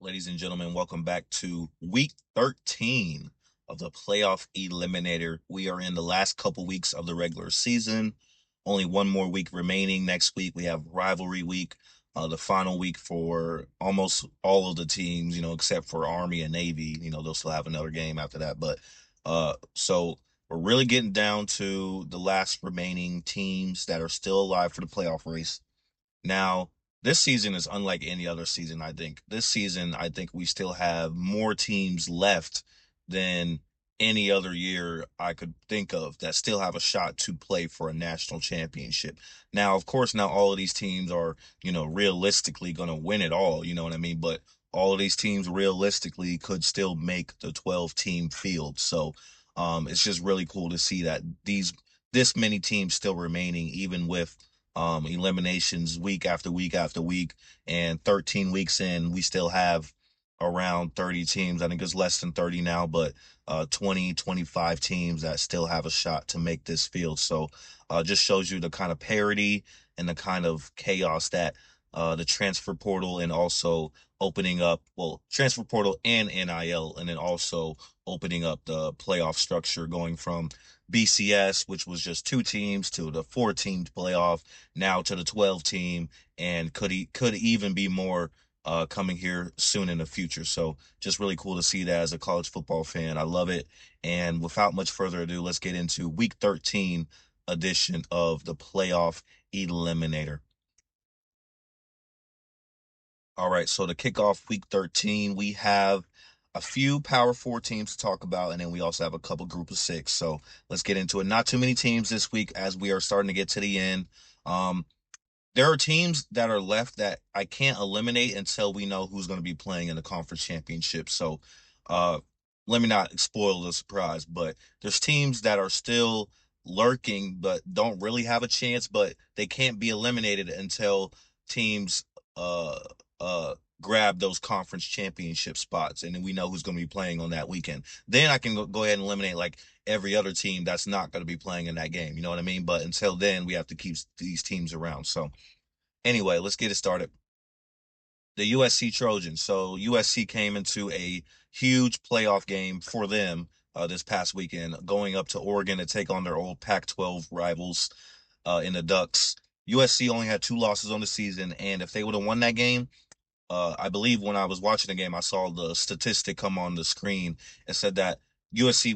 Ladies and gentlemen, welcome back to week 13 of the playoff eliminator. We are in the last couple weeks of the regular season. Only one more week remaining. Next week, we have rivalry week, the final week for almost all of the teams, except for Army and Navy. They'll still have another game after that. So we're really getting down to the last remaining teams that are still alive for the playoff race. Now, this season is unlike any other season, I think. This season, I think we still have more teams left than any other year I could think of that still have a shot to play for a national championship. Now, of course, not all of these teams are, realistically going to win it all, you know what I mean? But all of these teams realistically could still make the 12 team field. So, it's just really cool to see that this many teams still remaining, even with eliminations week after week after week, and 13 weeks in, we still have around 30 teams. I think it's less than 30 now, but 20, 25 teams that still have a shot to make this field. So just shows you the kind of parity and the kind of chaos that the transfer portal and also opening up, well, transfer portal and NIL, and then also opening up the playoff structure going from BCS, which was just two teams, to the four-team playoff, now to the 12 team, and could even be more coming here soon in the future. So just really cool to see that as a college football fan. I love it. And without much further ado, let's get into week 13 edition of the playoff eliminator. All right, so to kick off week 13, we have a few Power Four teams to talk about, and then we also have a couple group of six. So let's get into it. Not too many teams this week as we are starting to get to the end. Um, there are teams that are left that I can't eliminate until we know who's going to be playing in the conference championship. So uh, let me not spoil the surprise, but there's teams that are still lurking but don't really have a chance, but they can't be eliminated until teams uh grab those conference championship spots, and then we know who's going to be playing on that weekend. Then I can go ahead and eliminate like every other team that's not going to be playing in that game. You know what I mean? But until then, we have to keep these teams around. So anyway, let's get it started. The USC Trojans. So USC came into a huge playoff game for them this past weekend, going up to Oregon to take on their old Pac-12 rivals in the Ducks. USC only had two losses on the season, and if they would have won that game, I believe when I was watching the game, I saw the statistic come on the screen and said that USC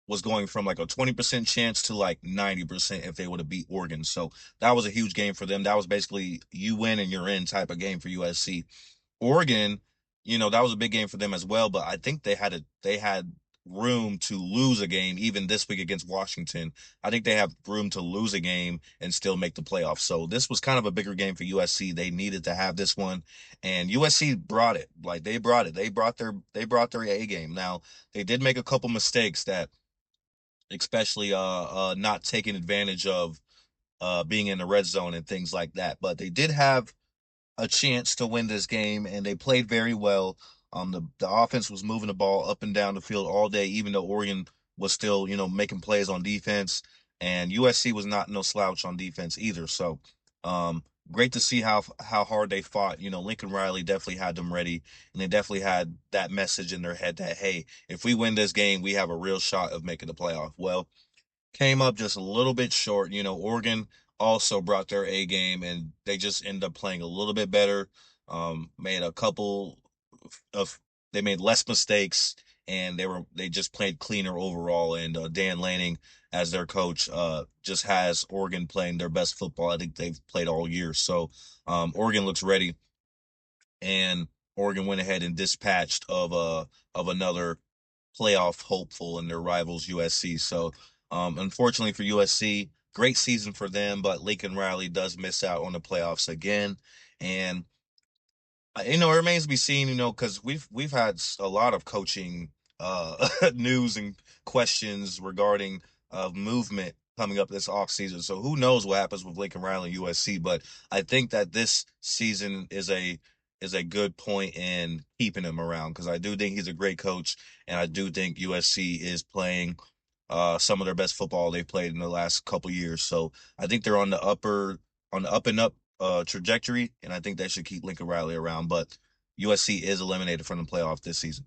was going from like a 20% chance to like 90% if they would have beat Oregon. So that was a huge game for them. That was basically you win and you're in type of game for USC. Oregon, that was a big game for them as well, but I think they had room to lose a game even this week against Washington. I think they have room to lose a game and still make the playoffs. So this was kind of a bigger game for USC. They needed to have this one, and USC brought it. Like they brought it. They brought their A game. Now, they did make a couple mistakes that, especially not taking advantage of being in the red zone and things like that, but they did have a chance to win this game, and they played very well. The offense was moving the ball up and down the field all day, even though Oregon was still, making plays on defense, and USC was not no slouch on defense either. So, great to see how hard they fought. Lincoln Riley definitely had them ready, and they definitely had that message in their head that, hey, if we win this game, we have a real shot of making the playoff. Well, came up just a little bit short. Oregon also brought their A game, and they just ended up playing a little bit better. Made a couple of they made less mistakes, and they just played cleaner overall. And Dan Lanning, as their coach, just has Oregon playing their best football I think they've played all year. So Oregon looks ready, and Oregon went ahead and dispatched of another playoff hopeful in their rivals USC. So, unfortunately for USC, great season for them, but Lincoln Riley does miss out on the playoffs again. And it remains to be seen, because we've had a lot of coaching news and questions regarding movement coming up this offseason. So who knows what happens with Lincoln Riley and USC, but I think that this season is a good point in keeping him around, because I do think he's a great coach, and I do think USC is playing some of their best football they've played in the last couple years. So I think they're on the up and up trajectory, and I think they should keep Lincoln Riley around. But USC is eliminated from the playoff this season.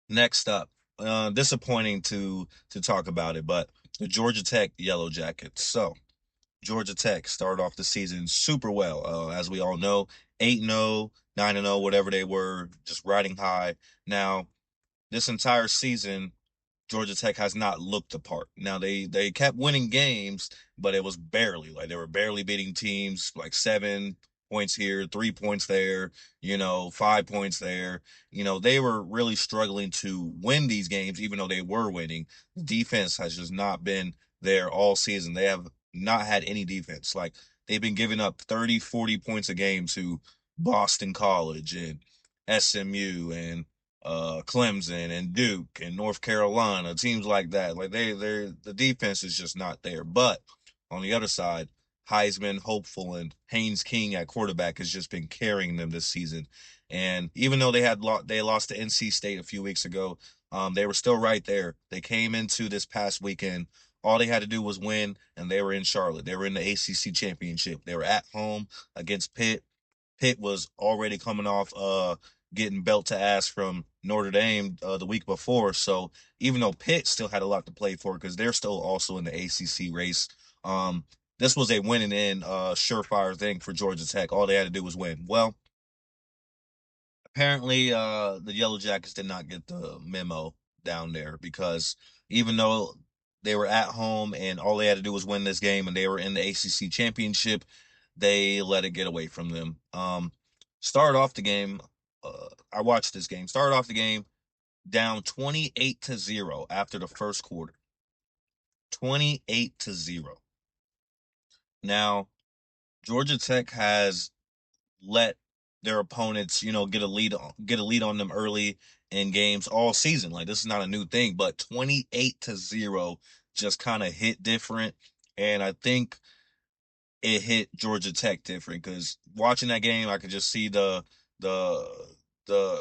Next up, disappointing to talk about it, but the Georgia Tech Yellow Jackets. So Georgia Tech started off the season super well, as we all know, 8-0, 9-0, whatever they were, just riding high. Now this entire season, Georgia Tech has not looked the part. Now they kept winning games, but it was barely. Like they were barely beating teams like 7 points here, 3 points there, 5 points there. They were really struggling to win these games, even though they were winning. The defense has just not been there all season. They have not had any defense. Like they've been giving up 30, 40 points a game to Boston College and SMU and Clemson and Duke and North Carolina, teams like that. Like the defense is just not there. But on the other side, Heisman hopeful and Haynes King at quarterback has just been carrying them this season. And even though they lost to NC State a few weeks ago, they were still right there. They came into this past weekend. All they had to do was win, and they were in Charlotte. They were in the ACC championship. They were at home against Pitt. Pitt was already coming off getting belt to ass from Notre Dame the week before. So even though Pitt still had a lot to play for because they're still also in the ACC race, um, this was a winning in surefire thing for Georgia Tech. All they had to do was win. Well, apparently the Yellow Jackets did not get the memo down there because even though they were at home and all they had to do was win this game and they were in the ACC championship, they let it get away from them. Started off the game. I watched this game. Started off the game down 28-0 after the first quarter. 28-0. Now, Georgia Tech has let their opponents, get a lead on them early in games all season. Like this is not a new thing, but 28-0 just kind of hit different. And I think it hit Georgia Tech different because watching that game, I could just see the the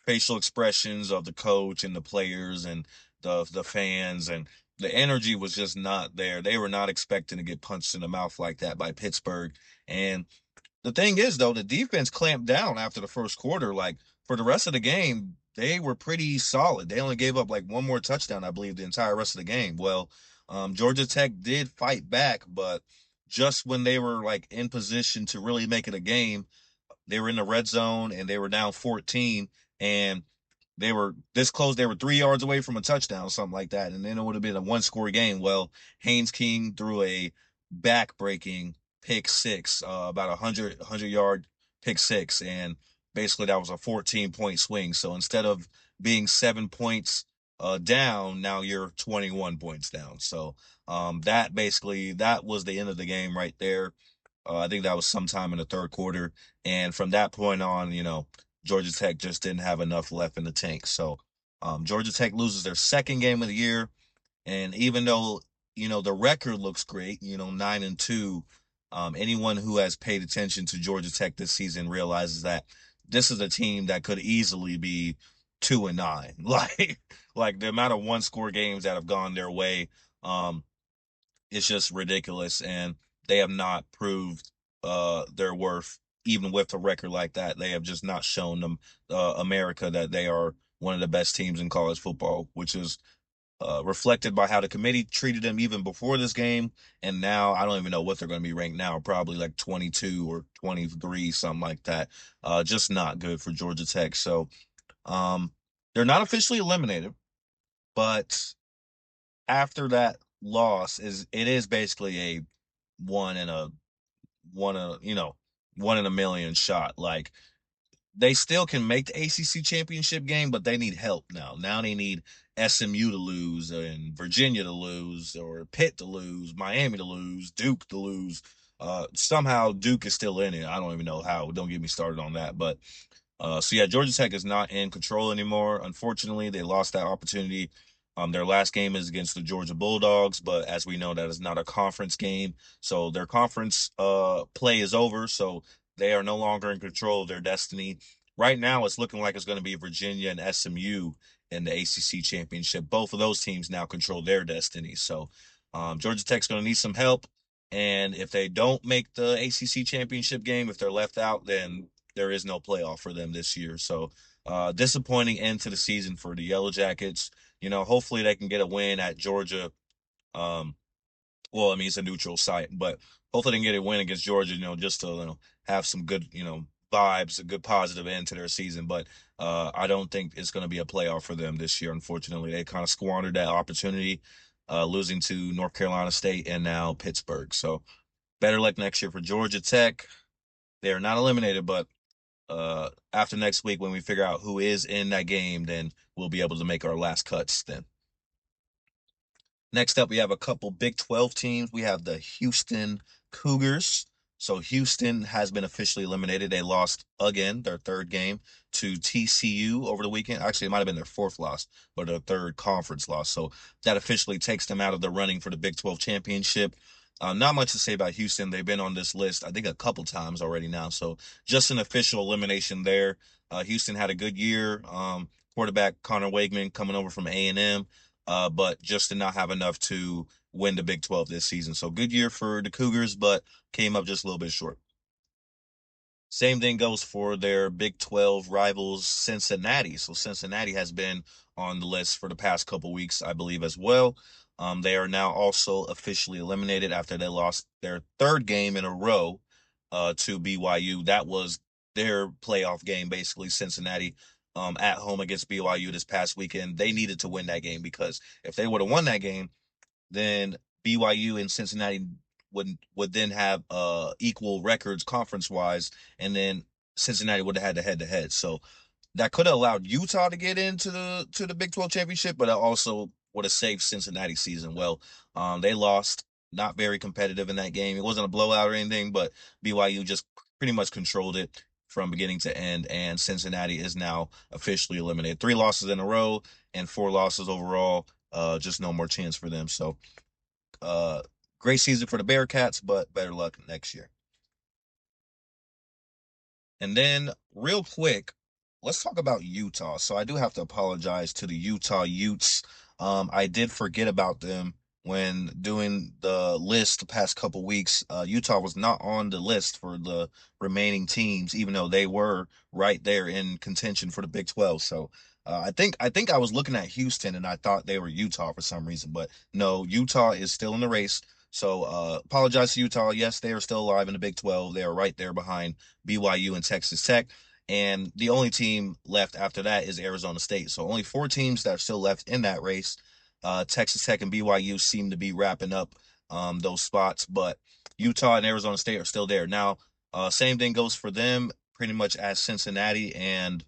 facial expressions of the coach and the players and the fans, and the energy was just not there. They were not expecting to get punched in the mouth like that by Pittsburgh. And the thing is, though, the defense clamped down after the first quarter. Like for the rest of the game, they were pretty solid. They only gave up like one more touchdown, I believe, the entire rest of the game. Well, Georgia Tech did fight back, but just when they were like in position to really make it a game, they were in the red zone and they were down 14, and they were this close. They were 3 yards away from a touchdown, something like that. And then it would have been a one-score game. Well, Haynes King threw a back-breaking pick six, about a 100-yard pick six. And basically that was a 14-point swing. So instead of being 7 points down, now you're 21 points down. So that was the end of the game right there. I think that was sometime in the third quarter. And from that point on, Georgia Tech just didn't have enough left in the tank. So Georgia Tech loses their second game of the year. And even though, the record looks great, 9-2, anyone who has paid attention to Georgia Tech this season realizes that this is a team that could easily be 2-9. Like the amount of one-score games that have gone their way. It's just ridiculous, and they have not proved their worth. Even with a record like that, they have just not shown them America that they are one of the best teams in college football, which is reflected by how the committee treated them even before this game. And now I don't even know what they're going to be ranked now, probably like 22 or 23, something like that. Just not good for Georgia Tech. So um, they're not officially eliminated, but after that loss it is basically a one in a one in a, one in a million shot. Like they still can make the ACC championship game, but they need help now. Now they need SMU to lose and Virginia to lose or Pitt to lose, Miami to lose, Duke to lose. Somehow Duke is still in it. I don't even know how. Don't get me started on that. But so yeah, Georgia Tech is not in control anymore. Unfortunately, they lost that opportunity. Their last game is against the Georgia Bulldogs, but as we know, that is not a conference game. So their conference play is over. So they are no longer in control of their destiny. Right now, it's looking like it's going to be Virginia and SMU in the ACC championship. Both of those teams now control their destiny. So Georgia Tech's going to need some help. And if they don't make the ACC championship game, if they're left out, then there is no playoff for them this year. So disappointing end to the season for the Yellow Jackets. Hopefully they can get a win at Georgia. Um, well, I mean, it's a neutral site, but hopefully they can get a win against Georgia, just to, have some good, vibes, a good positive end to their season. But I don't think it's going to be a playoff for them this year, unfortunately. They kind of squandered that opportunity, losing to North Carolina State and now Pittsburgh. So better luck next year for Georgia Tech. They are not eliminated, but after next week, when we figure out who is in that game, then we'll be able to make our last cuts then. Next up, we have a couple Big 12 teams. We have the Houston Cougars. So Houston has been officially eliminated. They lost again, their third game to TCU over the weekend. Actually, it might have been their fourth loss, but their third conference loss. So that officially takes them out of the running for the Big 12 championship. Not much to say about Houston. They've been on this list, I think, a couple times already now. So just an official elimination there. Houston had a good year. Quarterback Connor Wakeman coming over from A&M, but just did not have enough to win the Big 12 this season. So good year for the Cougars, but came up just a little bit short. Same thing goes for their Big 12 rivals, Cincinnati. So Cincinnati has been on the list for the past couple weeks, I believe, as well. They are now also officially eliminated after they lost their third game in a row to BYU. That was their playoff game, basically. Cincinnati at home against BYU this past weekend. They needed to win that game because if they would have won that game, then BYU and Cincinnati would then have equal records conference wise, and then Cincinnati would have had the head to head. So that could have allowed Utah to get into the Big 12 championship, but it also would have saved Cincinnati season. Well, they lost, not very competitive in that game. It wasn't a blowout or anything, but BYU just pretty much controlled it from beginning to end, and Cincinnati is now officially eliminated. 3 losses in a row and 4 losses overall. Just no more chance for them. So uh, great season for the Bearcats, but better luck next year. And then, real quick, let's talk about Utah. So I do have to apologize to the Utah Utes. I did forget about them when doing the list the past couple weeks. Utah was not on the list for the remaining teams, even though they were right there in contention for the Big 12. So I think I was looking at Houston and I thought they were Utah for some reason, but no, Utah is still in the race. So apologize to Utah. Yes, they are still alive in the Big 12. They are right there behind BYU and Texas Tech. And the only team left after that is Arizona State. So only 4 teams that are still left in that race. Texas Tech and BYU seem to be wrapping up those spots, but Utah and Arizona State are still there. Now, same thing goes for them pretty much as Cincinnati and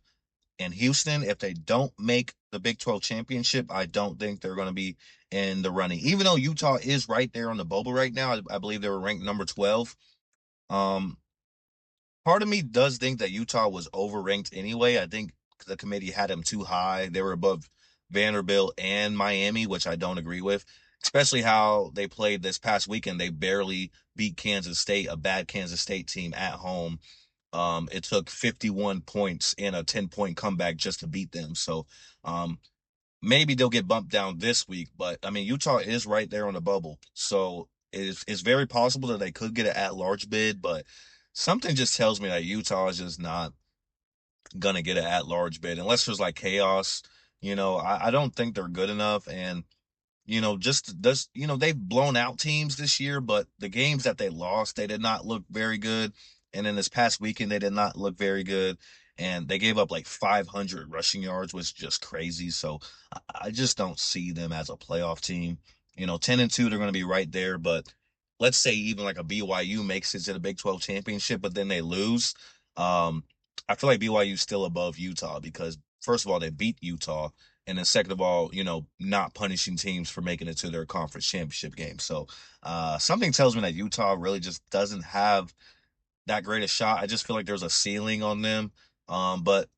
Houston. If they don't make the Big 12 championship, I don't think they're going to be in the running. Even though Utah is right there on the bubble right now, I believe they were ranked number 12. Um, Part of me does think that Utah was overranked anyway. I think the committee had them too high. They were above Vanderbilt and Miami, which I don't agree with, especially how they played this past weekend. They barely beat Kansas State, a bad Kansas State team at home. It took 51 points in a 10-point comeback just to beat them. So maybe they'll get bumped down this week, but I mean, Utah is right there on the bubble. So it's very possible that they could get an at-large bid, but something just tells me that Utah is just not gonna get an at-large bid unless there's like chaos. I don't think they're good enough. And just does they've blown out teams this year, but the games that they lost, they did not look very good. And then this past weekend, they did not look very good. And they gave up like 500 rushing yards, which is just crazy. So I just don't see them as a playoff team. 10-2, they're going to be right there. But let's say even like a BYU makes it to the Big 12 championship, but then they lose. Um, I feel like BYU is still above Utah because first of all, they beat Utah. And then second of all, not punishing teams for making it to their conference championship game. So something tells me that Utah really just doesn't have that great a shot. I just feel like there's a ceiling on them. But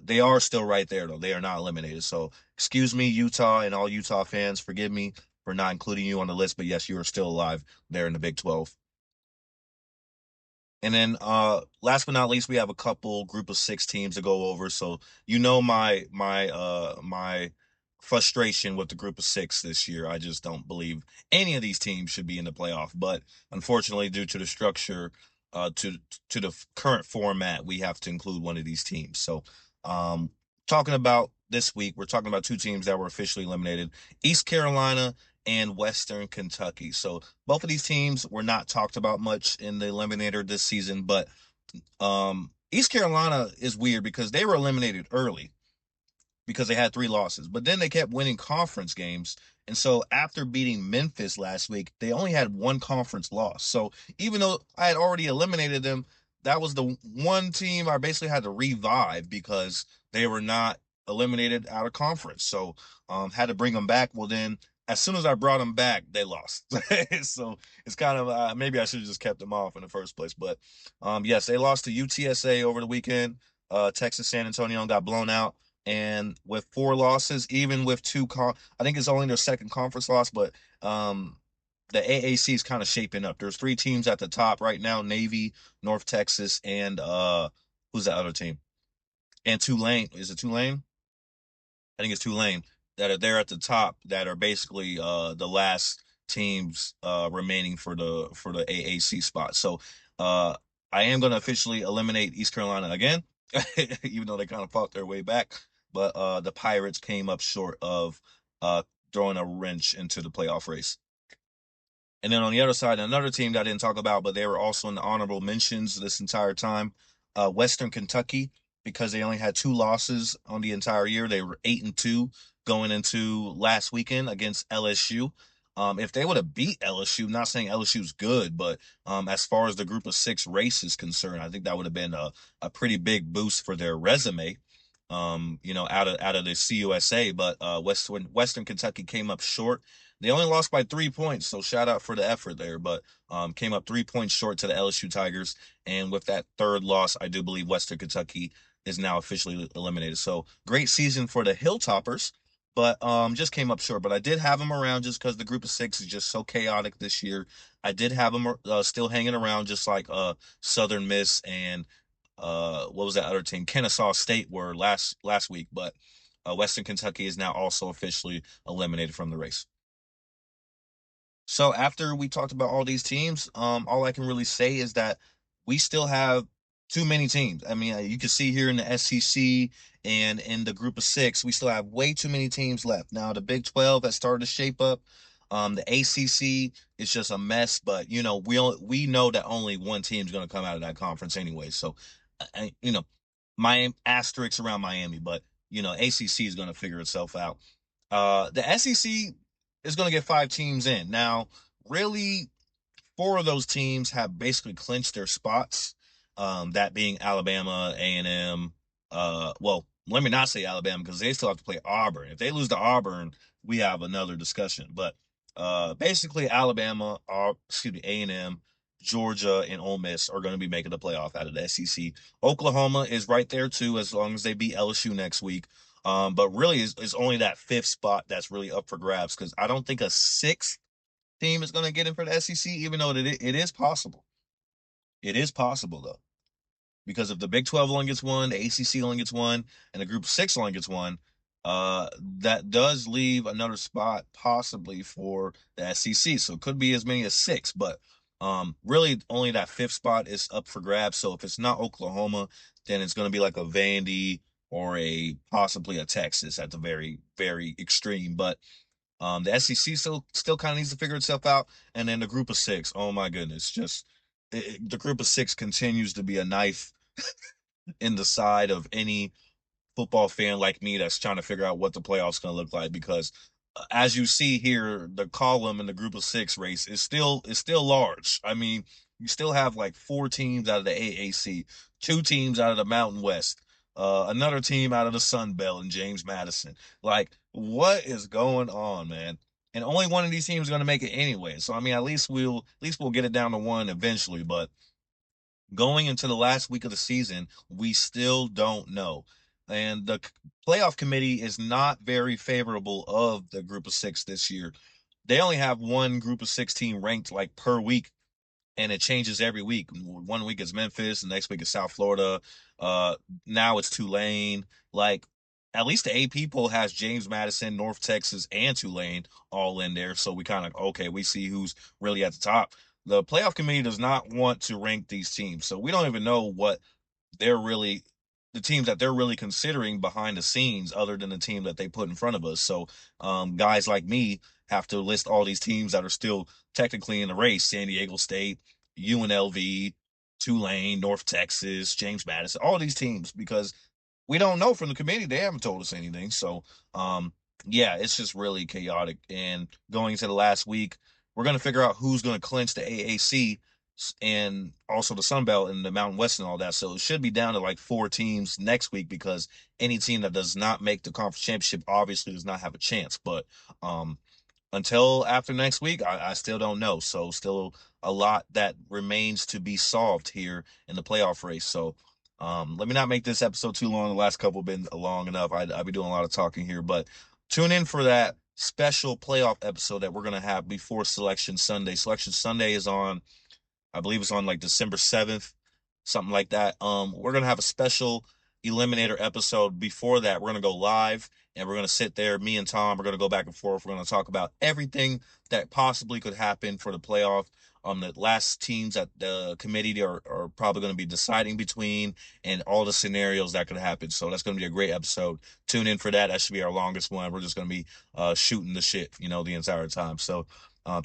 they are still right there, though. They are not eliminated. So excuse me, Utah and all Utah fans. Forgive me for not including you on the list. But yes, you are still alive there in the Big 12. And then last but not least, we have a couple group of 6 teams to go over. So my frustration with the group of 6 this year. I just don't believe any of these teams should be in the playoff. But unfortunately, due to the structure, to the current format, we have to include one of these teams. So, um, talking about this week, we're talking about two teams that were officially eliminated: East Carolina and Western Kentucky. So both of these teams were not talked about much in the eliminator this season, but East Carolina is weird because they were eliminated early because they had three losses. But then they kept winning conference games. And so after beating Memphis last week, they only had one conference loss. So even though I had already eliminated them, that was the one team I basically had to revive because they were not eliminated out of conference. So had to bring them back. Well, then as soon as I brought them back, they lost. So it's kind of maybe I should have just kept them off in the first place. But yes, they lost to UTSA over the weekend. Texas San Antonio got blown out. And with four losses, even with I think it's only their second conference loss, but the AAC is kind of shaping up. There's three teams at the top right now: Navy, North Texas, and who's the other team? And Tulane. Is it Tulane? I think it's Tulane that are there at the top that are basically the last teams remaining for the AAC spot. So I am going to officially eliminate East Carolina again, even though they kind of fought their way back. But the Pirates came up short of uh, throwing a wrench into the playoff race. And then on the other side, another team that I didn't talk about, but they were also in the honorable mentions this entire time, Western Kentucky, because they only had two losses on the entire year. They were 8-2 going into last weekend against LSU. If they would have beat LSU, not saying LSU's good, but as far as the group of six race is concerned, I think that would have been a pretty big boost for their resume. Out of the CUSA, but Western Kentucky came up short. They only lost by 3 points, so shout out for the effort there, but came up 3 points short to the LSU Tigers. And with that third loss, I do believe Western Kentucky is now officially eliminated. So great season for the Hilltoppers, but just came up short. But I did have them around just because the group of six is just so chaotic this year. I did have them still hanging around, just like Southern Miss and what was that other team? Kennesaw State were last week, but Western Kentucky is now also officially eliminated from the race. So after we talked about all these teams, all I can really say is that we still have too many teams. I mean, you can see here in the SEC and in the group of six, we still have way too many teams left. Now the Big 12 has started to shape up. The ACC is just a mess, but we know that only one team is going to come out of that conference anyway. So, Miami asterisks around Miami, but ACC is going to figure itself out. The SEC is going to get five teams in. Now, really, four of those teams have basically clinched their spots. That being Alabama, A&M. Well, let me not say Alabama because they still have to play Auburn. If they lose to Auburn, we have another discussion. But basically, Alabama, A&M, Georgia, and Ole Miss are going to be making the playoff out of the SEC. Oklahoma is right there too, as long as they beat LSU next week. But really, it's only that fifth spot that's really up for grabs because I don't think a sixth team is going to get in for the SEC, even though it is possible. It is possible though, because if the Big 12 only gets one, the ACC only gets one, and the Group of Six only gets one, that does leave another spot possibly for the SEC. So it could be as many as six, but really only that fifth spot is up for grabs. So if it's not Oklahoma, then it's going to be like a Vandy or a possibly a Texas at the very, very extreme. But the SEC still kind of needs to figure itself out, and then the group of six. Oh my goodness, the group of six continues to be a knife in the side of any football fan like me that's trying to figure out what the playoffs going to look like because as you see here, the column in the group of six race is still large. I mean, you still have like four teams out of the AAC, two teams out of the Mountain West, another team out of the Sun Belt and James Madison. Like, what is going on, man? And only one of these teams is going to make it anyway. So I mean, at least we'll get it down to one eventually. But going into the last week of the season, we still don't know. And the playoff committee is not very favorable of the group of six this year. They only have one group of 16 ranked like per week, and it changes every week. One week is Memphis, the next week is South Florida. Now it's Tulane. Like, at least the AP poll has James Madison, North Texas, and Tulane all in there. So we kind of, okay, we see who's really at the top. the playoff committee does not want to rank these teams. So we don't even know what they're really the teams that they're really considering behind the scenes other than the team that they put in front of us. So guys like me have to list all these teams that are still technically in the race: San Diego State, UNLV, Tulane, North Texas, James Madison, all these teams, because we don't know from the committee. They haven't told us anything. So, yeah, it's just really chaotic. And going into the last week, we're going to figure out who's going to clinch the AAC and also the Sun Belt and the Mountain West and all that. So it should be down to like 4 teams next week, because any team that does not make the conference championship obviously does not have a chance. But until after next week, I still don't know. So still a lot that remains to be solved here in the playoff race. So let me not make this episode too long. The last couple have been long enough. I'll be doing a lot of talking here, but tune in for that special playoff episode that we're going to have before Selection Sunday. Selection Sunday is on, I believe it's on like December 7th, something like that. We're gonna have a special eliminator episode before that. We're gonna go live and we're gonna sit there. Me and Tom are gonna go back and forth. We're gonna talk about everything that possibly could happen for the playoff. The last teams that the committee are probably going to be deciding between, and all the scenarios that could happen. So that's going to be a great episode. Tune in for that. That should be our longest one. We're just going to be shooting the shit, the entire time. So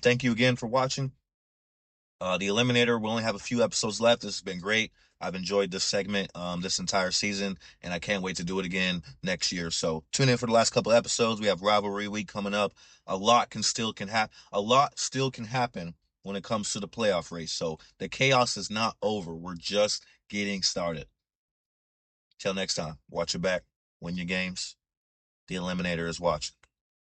thank you again for watching. The Eliminator, we only have a few episodes left. This has been great. I've enjoyed this segment this entire season, and I can't wait to do it again next year. So tune in for the last couple episodes. We have rivalry week coming up. A lot can happen. A lot still can happen when it comes to the playoff race. So the chaos is not over. We're just getting started. Till next time, watch your back, win your games. The Eliminator is watching.